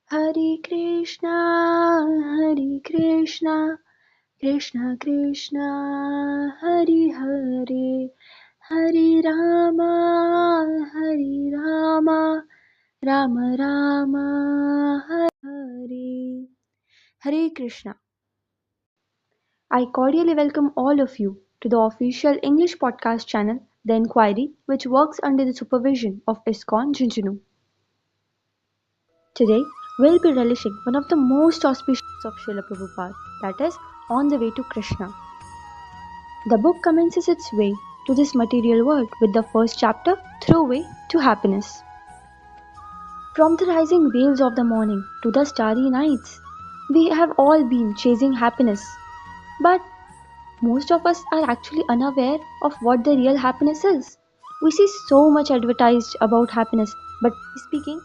Hare Krishna, Krishna Krishna, Hare Hare, Hare Rama, Rama Rama, Hare Hare. Hare Krishna. I cordially welcome all of you to the official English podcast channel, The Inquiry, which works under the supervision of ISKCON Jinjinu. Today, we'll be relishing one of the most auspicious of Srila Prabhupada, that is, On the Way to Krishna. The book commences its way to this material world with the first chapter, Throughway to Happiness. From the rising waves of the morning to the starry nights, we have all been chasing happiness. But most of us are actually unaware of what the real happiness is. We see so much advertised about happiness, but speaking,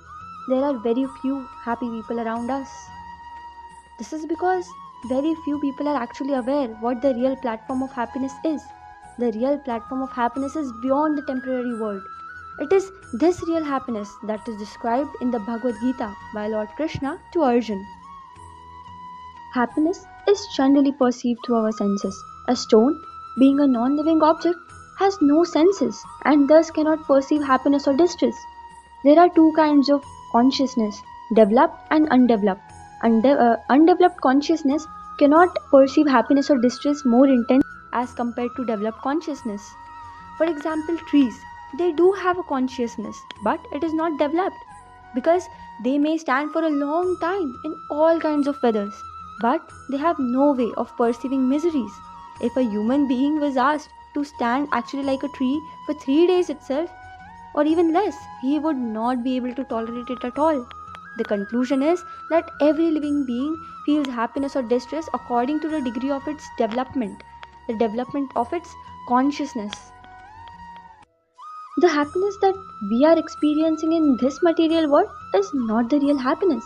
there are very few happy people around us. This is because very few people are actually aware what the real platform of happiness is. The real platform of happiness is beyond the temporary world. It is this real happiness that is described in the Bhagavad Gita by Lord Krishna to Arjuna. Happiness is generally perceived through our senses. A stone, being a non-living object, has no senses and thus cannot perceive happiness or distress. There are two kinds of consciousness, developed and undeveloped. Undeveloped consciousness cannot perceive happiness or distress more intensely as compared to developed consciousness. For example, trees, they do have a consciousness, but it is not developed because they may stand for a long time in all kinds of weathers, but they have no way of perceiving miseries. If a human being was asked to stand actually like a tree for 3 days itself, or even less, he would not be able to tolerate it at all. The conclusion is that every living being feels happiness or distress according to the degree of its development, the development of its consciousness. The happiness that we are experiencing in this material world is not the real happiness.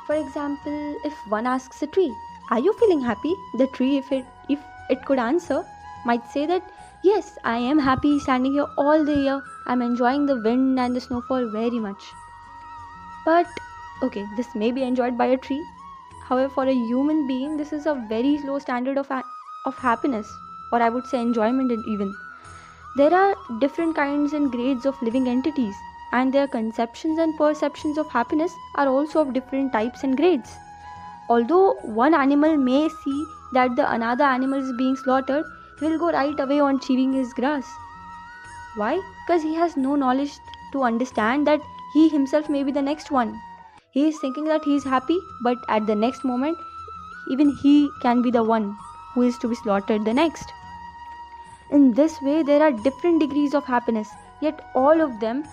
For example, if one asks a tree, "Are you feeling happy?" the tree, if it could answer, might say that, "Yes, I am happy standing here all the year. I'm enjoying the wind and the snowfall very much." But, okay, this may be enjoyed by a tree. However, for a human being, this is a very low standard of happiness, or I would say enjoyment even. There are different kinds and grades of living entities, and their conceptions and perceptions of happiness are also of different types and grades. Although one animal may see that the another animal is being slaughtered, he will go right away on chewing his grass. Why? Because he has no knowledge to understand that he himself may be the next one. He is thinking that he is happy, but at the next moment, even he can be the one who is to be slaughtered the next. In this way, there are different degrees of happiness, yet all of them,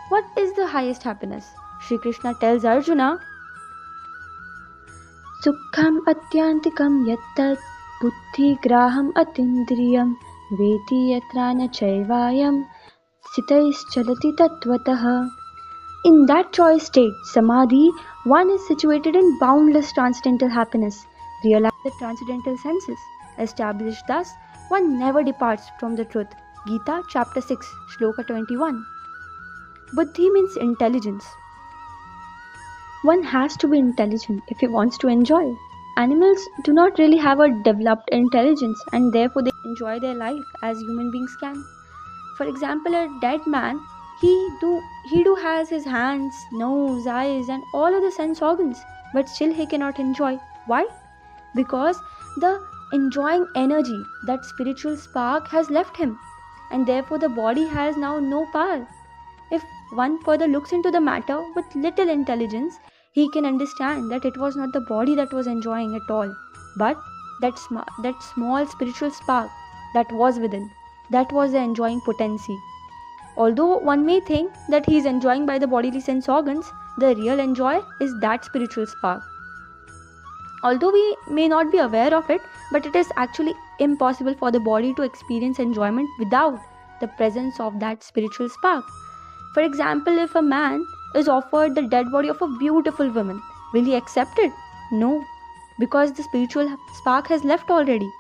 what is the highest happiness? Shri Krishna tells Arjuna, Sukham atyantikam yattat buddhi graham atindriyam veti yatrana chaivayam sitais chalati tatvatah. In that choice state, samadhi, one is situated in boundless transcendental happiness, realize the transcendental senses. Established thus, one never departs from the truth. Gita chapter 6, shloka 21. Buddhi means intelligence. One has to be intelligent if he wants to enjoy. Animals do not really have a developed intelligence and therefore they enjoy their life as human beings can. For example, a dead man, he do has his hands, nose, eyes and all of the sense organs, but still he cannot enjoy. Why? Because the enjoying energy, that spiritual spark has left him, and therefore the body has now no power. If one further looks into the matter with little intelligence, he can understand that it was not the body that was enjoying at all, but that small spiritual spark that was within. That was the enjoying potency. Although one may think that he is enjoying by the bodily sense organs, the real enjoy is that spiritual spark. Although we may not be aware of it, but it is actually impossible for the body to experience enjoyment without the presence of that spiritual spark. For example, if a man is offered the dead body of a beautiful woman, will he accept it? No, because the spiritual spark has left already.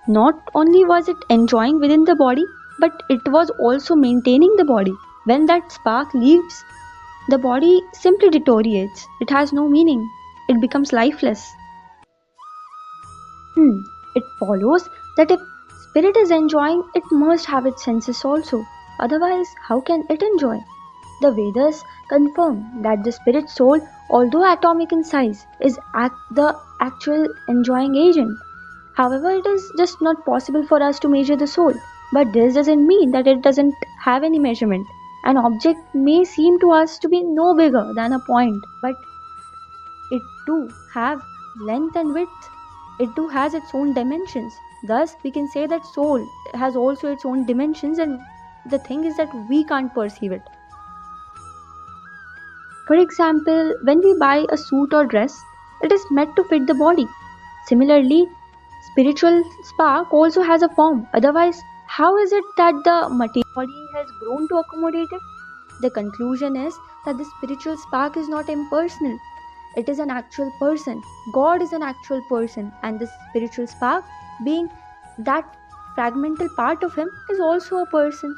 Not only was it enjoying within the body, but it was also maintaining the body. When that spark leaves, the body simply deteriorates. It has no meaning. It becomes lifeless. It follows that if spirit is enjoying, it must have its senses also. Otherwise, how can it enjoy? The Vedas confirm that the spirit soul, although atomic in size, is the actual enjoying agent. However, it is just not possible for us to measure the soul. But this doesn't mean that it doesn't have any measurement. An object may seem to us to be no bigger than a point, but it too have length and width. It too has its own dimensions. Thus, we can say that soul has also its own dimensions, and the thing is that we can't perceive it. For example, when we buy a suit or dress, it is meant to fit the body. Similarly, spiritual spark also has a form. Otherwise, how is it that the material body has grown to accommodate it? The conclusion is that the spiritual spark is not impersonal. It is an actual person. God is an actual person, and the spiritual spark, being that fragmental part of him, is also a person.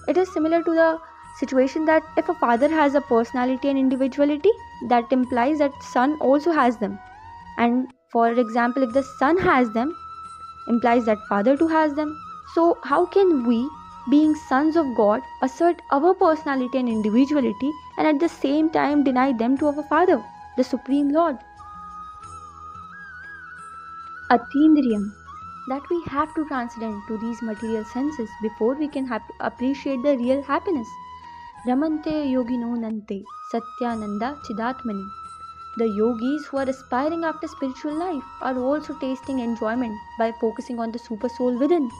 It is similar to the situation that if a father has a personality and individuality, that implies that son also has them. And for example, if the son has them, implies that father too has them. So how can we, being sons of God, assert our personality and individuality and at the same time deny them to our Father, the Supreme Lord? Atindriyam, that we have to transcend to these material senses before we can appreciate the real happiness. Ramante yogino nante satyananda chidatmani. The yogis who are aspiring after spiritual life are also tasting enjoyment by focusing on the super soul within.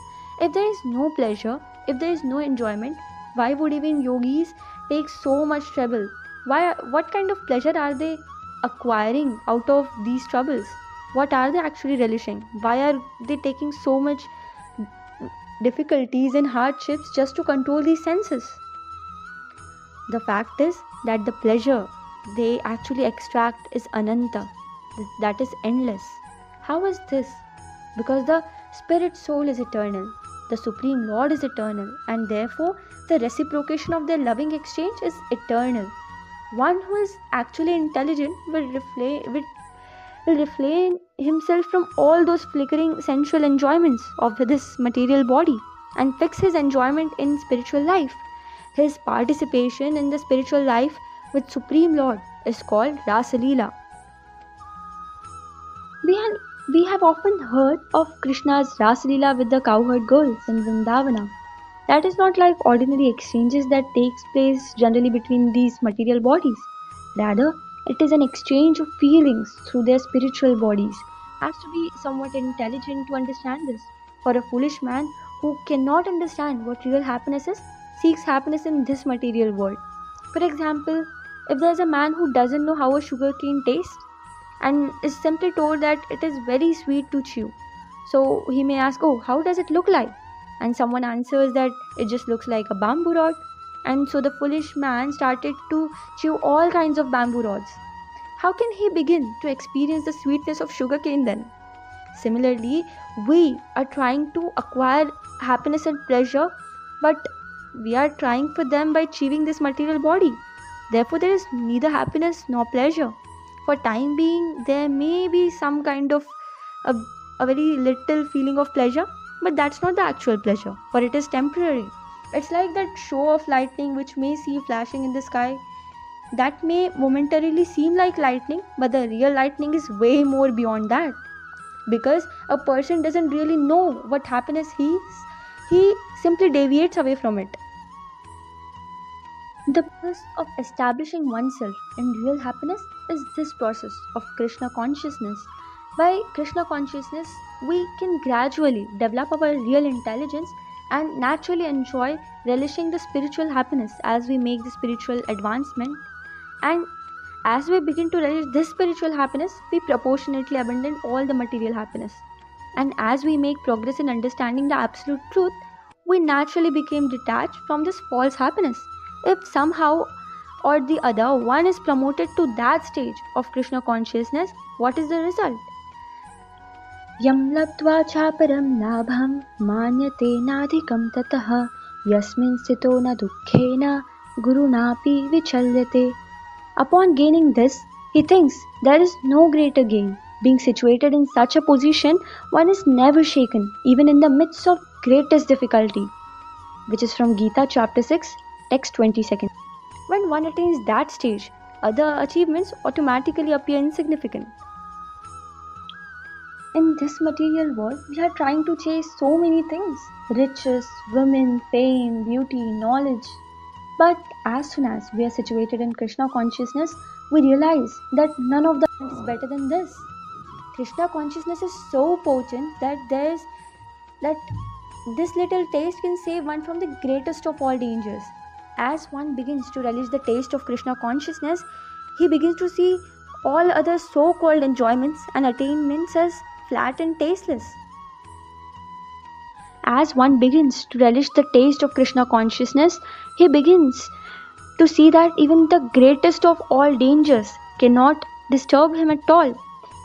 If there is no pleasure, if there is no enjoyment, why would even yogis take so much trouble? What kind of pleasure are they acquiring out of these troubles? What are they actually relishing? Why are they taking so much difficulties and hardships just to control these senses? The fact is that the pleasure they actually extract is ananta, that is endless. How is this? Because the spirit soul is eternal, the Supreme Lord is eternal, and therefore the reciprocation of their loving exchange is eternal. One who is actually intelligent will refrain himself from all those flickering sensual enjoyments of this material body and fix his enjoyment in spiritual life. His participation in the spiritual life with Supreme Lord is called Rasa Leela. We have often heard of Krishna's Rasa Leela with the cowherd girls in Vrindavana. That is not like ordinary exchanges that takes place generally between these material bodies. Rather, it is an exchange of feelings through their spiritual bodies. Has to be somewhat intelligent to understand this. For a foolish man who cannot understand what real happiness is, seeks happiness in this material world. For example, if there is a man who doesn't know how a sugar cane tastes and is simply told that it is very sweet to chew, so he may ask, oh, how does it look like? And someone answers that it just looks like a bamboo rod. And so the foolish man started to chew all kinds of bamboo rods. How can he begin to experience the sweetness of sugar cane then? Similarly, we are trying to acquire happiness and pleasure, but we are trying for them by achieving this material body. Therefore, there is neither happiness nor pleasure. For time being, there may be some kind of a very little feeling of pleasure, but that's not the actual pleasure, for it is temporary. It's like that show of lightning which may see flashing in the sky. That may momentarily seem like lightning, but the real lightning is way more beyond that. Because a person doesn't really know what happiness is, he simply deviates away from it. The process of establishing oneself in real happiness is this process of Krishna consciousness. By Krishna consciousness, we can gradually develop our real intelligence and naturally enjoy relishing the spiritual happiness as we make the spiritual advancement. And as we begin to relish this spiritual happiness, we proportionately abandon all the material happiness. And as we make progress in understanding the absolute truth, we naturally become detached from this false happiness. If somehow or the other one is promoted to that stage of Krishna consciousness, what is the result? Yam labdva chaparam labham manyate nadhikam tataha yasmin sito na dukkhena gurunapi vichalyate. Upon gaining this, he thinks there is no greater gain. Being situated in such a position, one is never shaken, even in the midst of greatest difficulty, which is from Gita chapter 6, text 22. When one attains that stage, other achievements automatically appear insignificant. In this material world, we are trying to chase so many things: riches, women, fame, beauty, knowledge. But as soon as we are situated in Krishna consciousness, we realize that none of them is better than this. Krishna consciousness is so potent that this little taste can save one from the greatest of all dangers. As one begins to relish the taste of Krishna consciousness, he begins to see all other so-called enjoyments and attainments as flat and tasteless. As one begins to relish the taste of Krishna consciousness, he begins to see that even the greatest of all dangers cannot disturb him at all.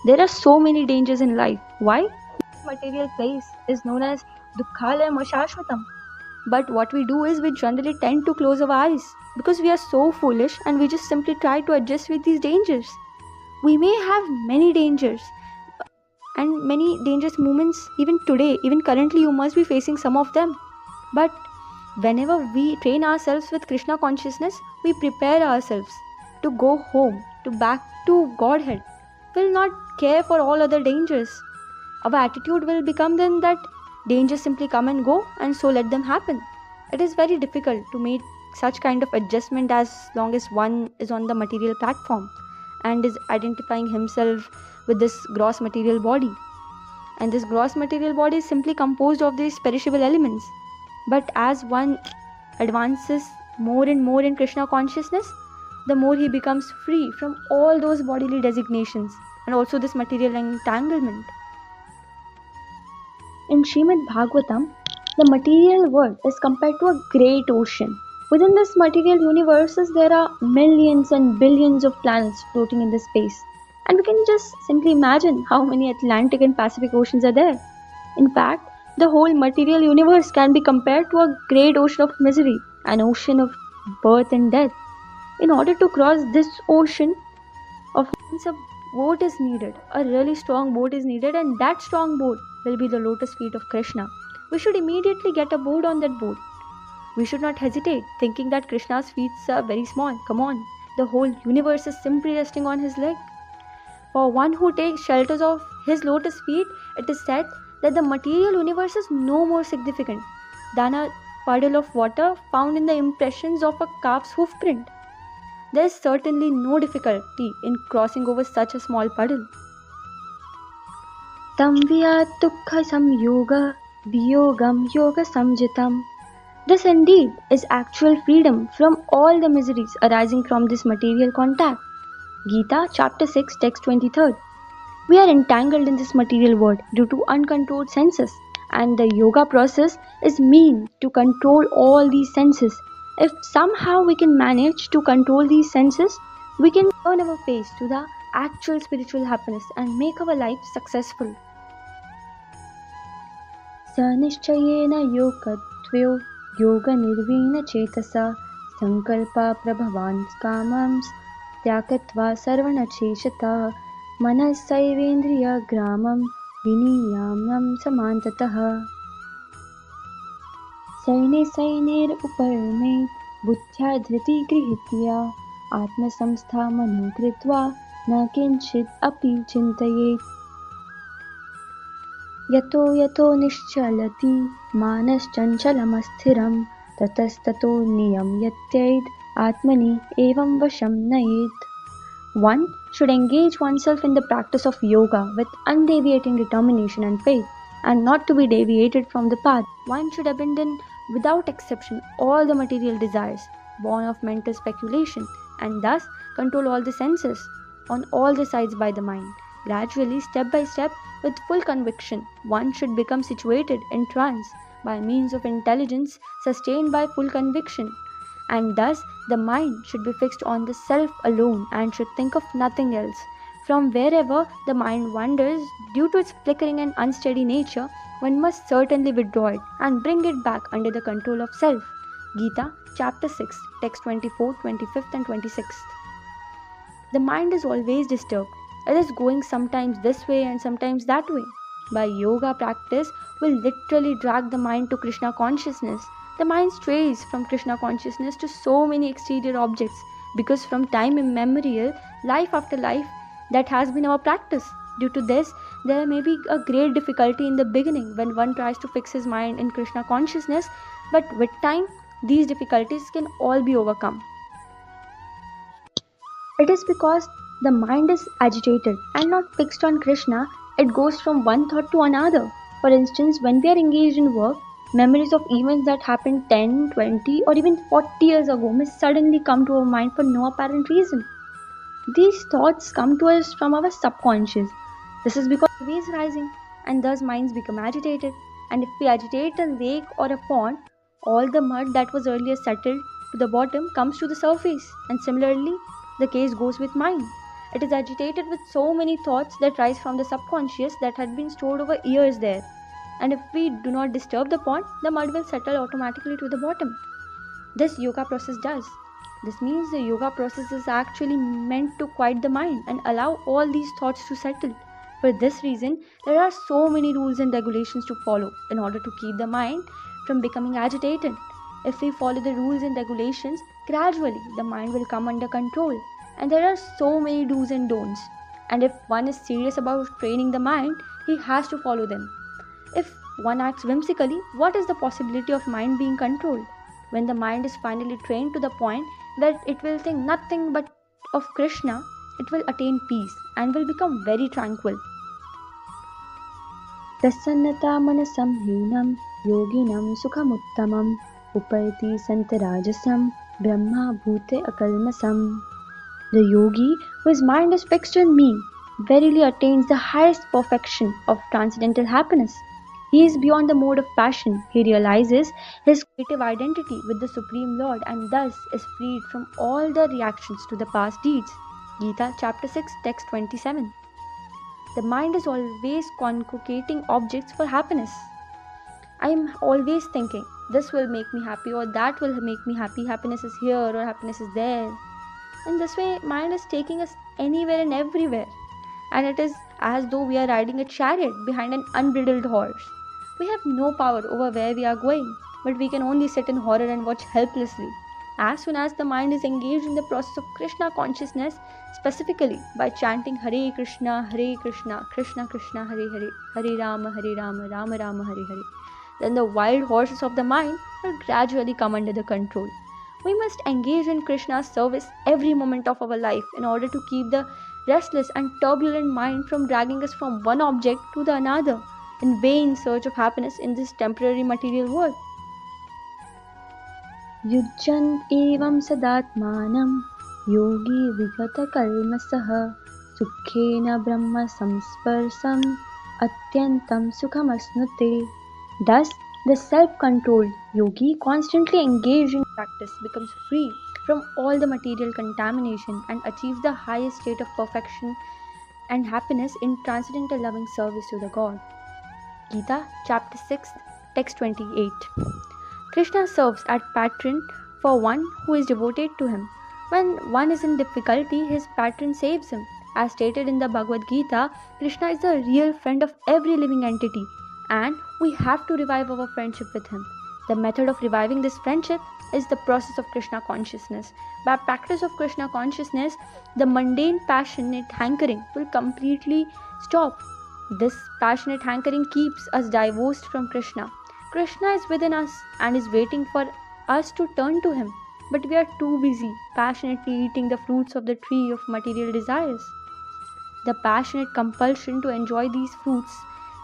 There are so many dangers in life. Why? This material place is known as Dukkhalayam Ashashvatam. But what we do is we generally tend to close our eyes because we are so foolish and we just simply try to adjust with these dangers. We may have many dangers and many dangerous moments even today, even currently you must be facing some of them. But whenever we train ourselves with Krishna consciousness, we prepare ourselves to go home, to back to Godhead. We'll not care for all other dangers. Our attitude will become then that dangers simply come and go, and so let them happen. It is very difficult to make such kind of adjustment as long as one is on the material platform and is identifying himself with this gross material body. And this gross material body is simply composed of these perishable elements. But as one advances more and more in Krishna consciousness, the more he becomes free from all those bodily designations and also this material entanglement. In Srimad Bhagavatam, the material world is compared to a great ocean. Within this material universes, there are millions and billions of planets floating in the space. And we can just simply imagine how many Atlantic and Pacific oceans are there. In fact, the whole material universe can be compared to a great ocean of misery, an ocean of birth and death. In order to cross this ocean of a boat is needed, a really strong boat is needed, and that strong boat will be the lotus feet of Krishna. We should immediately get aboard on that boat. We should not hesitate, thinking that Krishna's feet are very small. Come on, the whole universe is simply resting on his leg. For one who takes shelters of his lotus feet, it is said that the material universe is no more significant than a puddle of water found in the impressions of a calf's hoof print. There is certainly no difficulty in crossing over such a small puddle. Tam vyat dukkha samyoga viyogam yoga samjitam. This indeed is actual freedom from all the miseries arising from this material contact. Gita chapter 6 text 23. We are entangled in this material world due to uncontrolled senses, and the yoga process is mean to control all these senses. If somehow we can manage to control these senses, we can turn our face to the actual spiritual happiness and make our life successful. Sanishchayena yokatvyo yoga nirvina chetasa sankalpa prabhavan kamams tyakatva sarvana cheshata manassaivendriya gramam viniyamnam samantatah. सैने सैनेर उपर्मे बुद्ध्या धृति गृहीत्या आत्मसंस्था मनो कृत्वा न किंचित् अपि चिन्तयेत्. यतो यतो निश्चलति मानश्चञ्चलमस्थिरं ततस्ततो नियम्यत्येत् आत्मनि एवं वशं नयेत्. One should engage oneself in the practice of yoga with undeviating determination and faith, and not to be deviated from the path. One should abandon without exception all the material desires born of mental speculation, and thus control all the senses on all the sides by the mind. Gradually, step by step, with full conviction, one should become situated in trance by means of intelligence sustained by full conviction, and thus the mind should be fixed on the self alone and should think of nothing else. From wherever the mind wanders due to its flickering and unsteady nature, one must certainly withdraw it and bring it back under the control of self. Gita, chapter 6, text 24, 25th and 26th. The mind is always disturbed. It is going sometimes this way and sometimes that way. By yoga practice, we literally drag the mind to Krishna consciousness. The mind strays from Krishna consciousness to so many exterior objects because from time immemorial, life after life, that has been our practice. Due to this, there may be a great difficulty in the beginning when one tries to fix his mind in Krishna consciousness, but with time, these difficulties can all be overcome. It is because the mind is agitated and not fixed on Krishna, it goes from one thought to another. For instance, when we are engaged in work, memories of events that happened 10, 20 or even 40 years ago may suddenly come to our mind for no apparent reason. These thoughts come to us from our subconscious. This is because the waves rising and thus minds become agitated. And if we agitate a lake or a pond, all the mud that was earlier settled to the bottom comes to the surface. And similarly, the case goes with mind. It is agitated with so many thoughts that rise from the subconscious that had been stored over years there. And if we do not disturb the pond, the mud will settle automatically to the bottom. This yoga process does. This means the yoga process is actually meant to quiet the mind and allow all these thoughts to settle. For this reason, there are so many rules and regulations to follow in order to keep the mind from becoming agitated. If we follow the rules and regulations, gradually the mind will come under control. And there are so many do's and don'ts. And if one is serious about training the mind, he has to follow them. If one acts whimsically, what is the possibility of mind being controlled? When the mind is finally trained to the point where it will think nothing but of Krishna, it will attain peace and will become very tranquil. Prasannata manasam hinam yoginam sukhamuttamam upayati santarajasam brahma bhute akalmasam. The yogi whose mind is fixed on me verily attains the highest perfection of transcendental happiness. He is beyond the mode of passion. He realizes his creative identity with the Supreme Lord and thus is freed from all the reactions to the past deeds. Gita chapter 6 text 27. The mind is always conculcating objects for happiness. I am always thinking, this will make me happy or that will make me happy. Happiness is here or happiness is there. In this way, mind is taking us anywhere and everywhere. And it is as though we are riding a chariot behind an unbridled horse. We have no power over where we are going, but we can only sit in horror and watch helplessly. As soon as the mind is engaged in the process of Krishna consciousness, specifically by chanting Hare Krishna, Krishna Krishna, Hare Hare, Hare Rama, Rama Rama, Hare Hare, then the wild horses of the mind will gradually come under the control. We must engage in Krishna's service every moment of our life in order to keep the restless and turbulent mind from dragging us from one object to the another in vain search of happiness in this temporary material world. Yujjant evam sadatmanam yogi vigata kalmasaha sukhena brahma samsparsam atyantam sukhamasnute. Thus, the self-controlled yogi constantly engaged in practice becomes free from all the material contamination and achieves the highest state of perfection and happiness in transcendental loving service to the God. Gita chapter 6 text 28. Krishna serves as patron for one who is devoted to him. When one is in difficulty, his patron saves him. As stated in the Bhagavad Gita, Krishna is the real friend of every living entity and we have to revive our friendship with him. The method of reviving this friendship is the process of Krishna consciousness. By practice of Krishna consciousness, the mundane passionate hankering will completely stop. This passionate hankering keeps us divorced from Krishna. Krishna is within us and is waiting for us to turn to him. But we are too busy passionately eating the fruits of the tree of material desires. The passionate compulsion to enjoy these fruits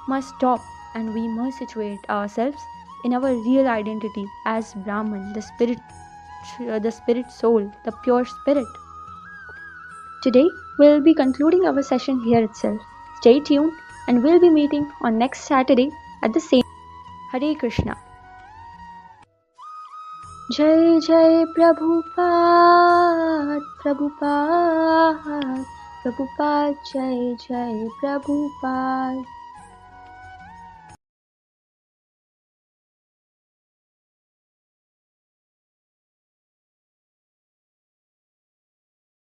must stop and we must situate ourselves in our real identity as Brahman, the spirit soul, the pure spirit. Today we'll be concluding our session here itself. Stay tuned and we'll be meeting on next Saturday at the same. Hare Krishna. Jai Jai Prabhupada, Prabhupada, Prabhupada, Jai Jai Prabhupada.